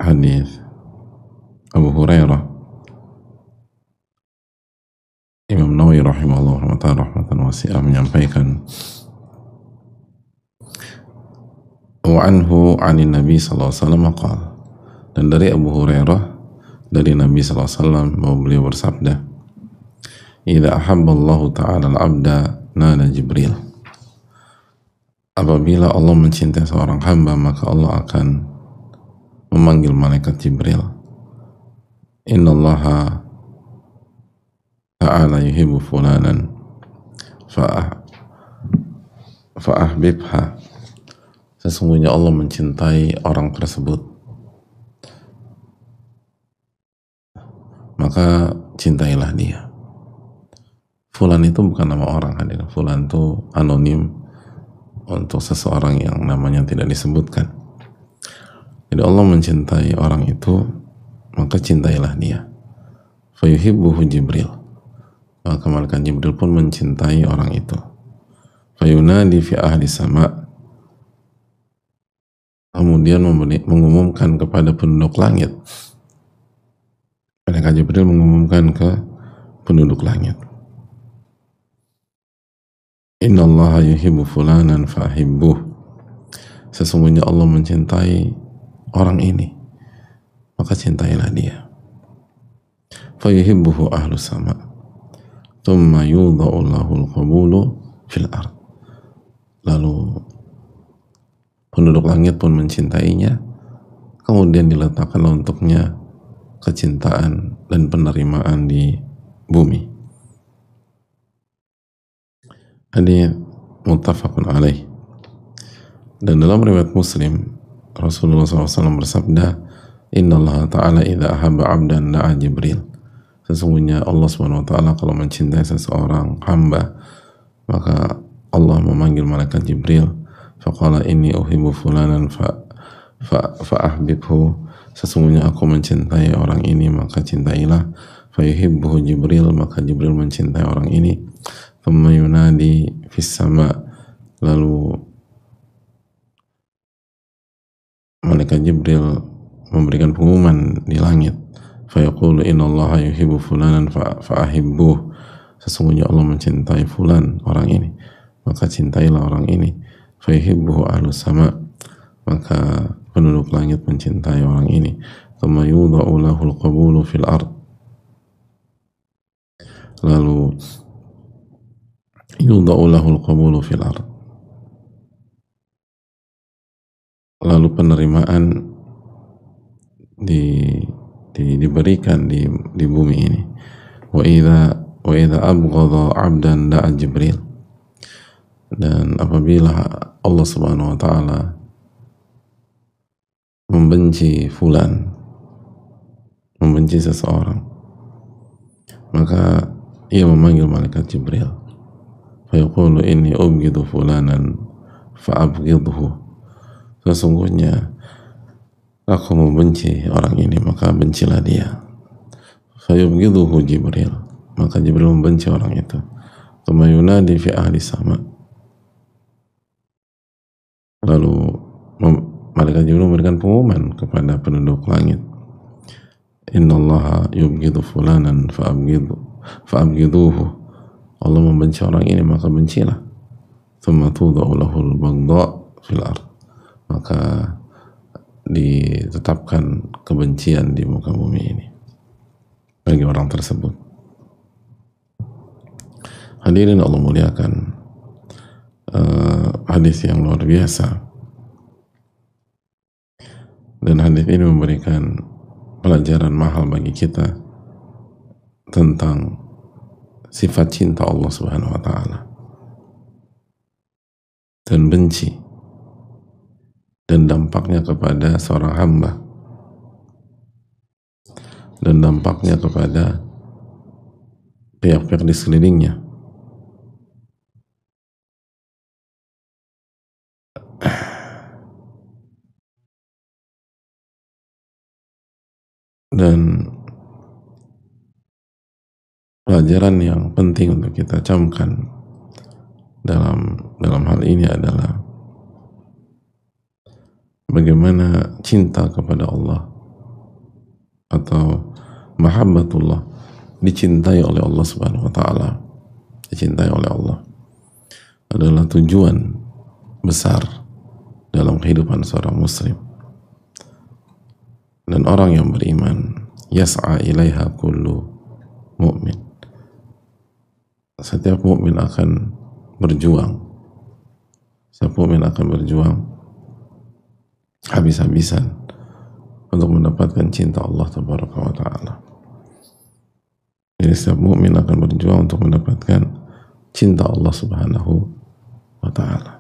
hadis Abu Hurairah, Imam Nawawi rahimahullah rahmatan wasi'ah menyampaikan, wa anhu 'anin Nabi sallallahu alaihi wasallam qala, dan dari Abu Hurairah dari Nabi sallallahu alaihi wasallam bahwa beliau bersabda, idza ahabballahu ta'ala al-'abda nada Jibril, apabila Allah mencintai seorang hamba maka Allah akan memanggil malaikat Jibril. Innallaha ta'ala yuhibbu fulanan fa'ahbibha, sesungguhnya Allah mencintai orang tersebut maka cintailah dia. Fulan itu bukan nama orang, hadir. Fulan itu anonim untuk seseorang yang namanya tidak disebutkan. Jadi Allah mencintai orang itu maka cintailah dia. Fayuhibbuhu Jibril, maka malaikat Jibril pun mencintai orang itu. Fayunadi fi ahli sama, kemudian mengumumkan kepada penduduk langit. Malaikat Jibril mengumumkan ke penduduk langit, innallaha yuhibbu fulanan fahibbuh, sesungguhnya Allah mencintai orang ini maka cintailah dia. Fayuhibbuhu ahlu sama, thumma yudha'u lahul qabulu fil ard, lalu penduduk langit pun mencintainya, kemudian diletakkanlah untuknya kecintaan dan penerimaan di bumi. Hadits muttafaqun alaih. Dan dalam riwayat Muslim, Rasulullah SAW bersabda, innallaha ta'ala idza ahabba 'abdan da'a Jibril, sesungguhnya Allah SWT kalau mencintai seseorang hamba maka Allah memanggil malaikat Jibril. Faqala inni uhibbu fulanan fa'ahbibhu, sesungguhnya aku mencintai orang ini maka cintailah. Fayuhibbuhu Jibril, maka Jibril mencintai orang ini. Thumma yunadi fis sama, lalu malaikat Jibril memberikan pengumuman di langit. Fayaqulu innallaha yuhibbu fulanan fa'ahibbuh, sesungguhnya Allah mencintai fulan, orang ini, maka cintailah orang ini. Fayuhibbuhu ahlus sama, maka penduduk langit mencintai orang ini. Thumma yudha'u lahul qabulu fil ard, lalu yudha'u lahul qabulu fil ard, lalu penerimaan diberikan di bumi ini. Wa idza abghadha 'abdan da'a Jibril, dan apabila Allah Subhanahu wa taala membenci fulan, membenci seseorang, maka ia memanggil malaikat Jibril. Fayaqulu inni ubghidu fulanan fa'abghidhu, sesungguhnya aku membenci orang ini maka bencilah dia. Fayubghidhuhu Jibril, maka Jibril membenci orang itu. Tsumma yunadi fi ahli sama, lalu malaikat Jibril memberikan pengumuman kepada penduduk langit, innallaha yubghidhu fulanan fa'abghidhuhu, Allah membenci orang ini maka bencilah. Tsumma tudha'u lahul baghdha fil ard, maka ditetapkan kebencian di muka bumi ini bagi orang tersebut. Hadirin Allah muliakan, hadis yang luar biasa, dan hadis ini memberikan pelajaran mahal bagi kita tentang sifat cinta Allah Subhanahu wa taala dan benci dan dampaknya kepada seorang hamba dan dampaknya kepada pihak-pihak di sekelilingnya. Dan pelajaran yang penting untuk kita camkan dalam hal ini adalah bagaimana cinta kepada Allah atau mahabbatullah, dicintai oleh Allah Subhanahu wa taala, dicintai oleh Allah, adalah tujuan besar dalam kehidupan seorang muslim. Dan orang yang beriman, yas'a ilaiha kullu mu'min, setiap mukmin akan berjuang, setiap mukmin akan berjuang habis-habisan untuk mendapatkan cinta Allah Tabaraka wa Ta'ala. Jadi setiap mukmin akan berjuang untuk mendapatkan cinta Allah Subhanahu wa Ta'ala.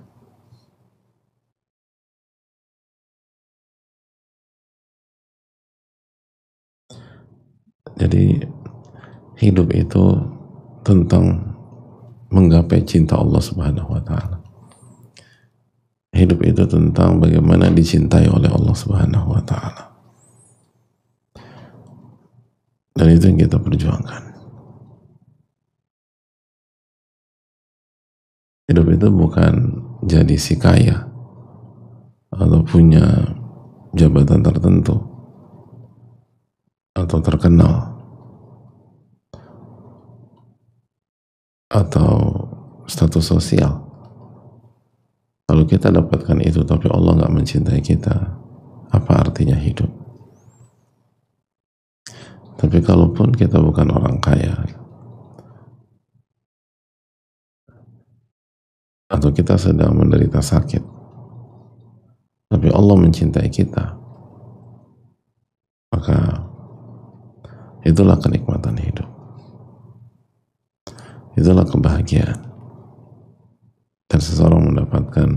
Jadi hidup itu tentang menggapai cinta Allah Subhanahu wa Ta'ala. Hidup itu tentang bagaimana dicintai oleh Allah Subhanahu wa Ta'ala. Dan itu yang kita perjuangkan. Hidup itu bukan jadi si kaya atau punya jabatan tertentu atau terkenal atau status sosial. Kalau kita dapatkan itu tapi Allah nggak mencintai kita, apa artinya hidup? Tapi kalaupun kita bukan orang kaya atau kita sedang menderita sakit, tapi Allah mencintai kita, maka itulah kenikmatan hidup, itulah kebahagiaan. Dan seseorang mendapatkan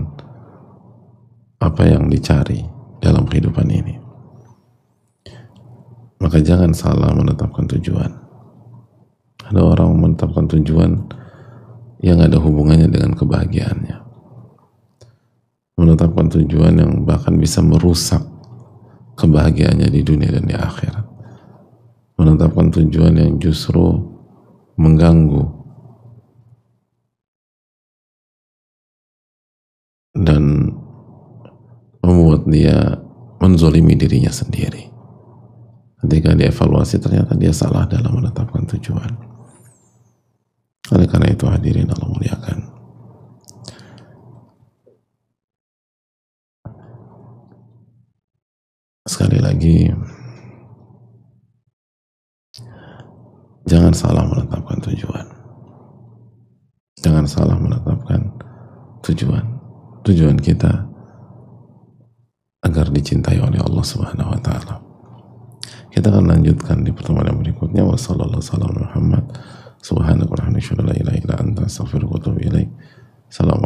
apa yang dicari dalam kehidupan ini. Maka jangan salah menetapkan tujuan. Ada orang menetapkan tujuan yang ada hubungannya dengan kebahagiaannya, menetapkan tujuan yang bahkan bisa merusak kebahagiaannya di dunia dan di akhirat, menetapkan tujuan yang justru mengganggu dan membuat dia menzolimi dirinya sendiri. Ketika dievaluasi ternyata dia salah dalam menetapkan tujuan. Oleh karena itu hadirin Allah muliakan, sekali lagi jangan salah menetapkan tujuan. Jangan salah menetapkan tujuan. Tujuan kita agar dicintai oleh Allah Subhanahu wa Ta'ala. Kita akan lanjutkan di pertemuan yang berikutnya. Wassallallahu Muhammad subhanaka wa bihamdika la ilaha illa anta astaghfiruka wa atubu ilaik. Assalamualaikum.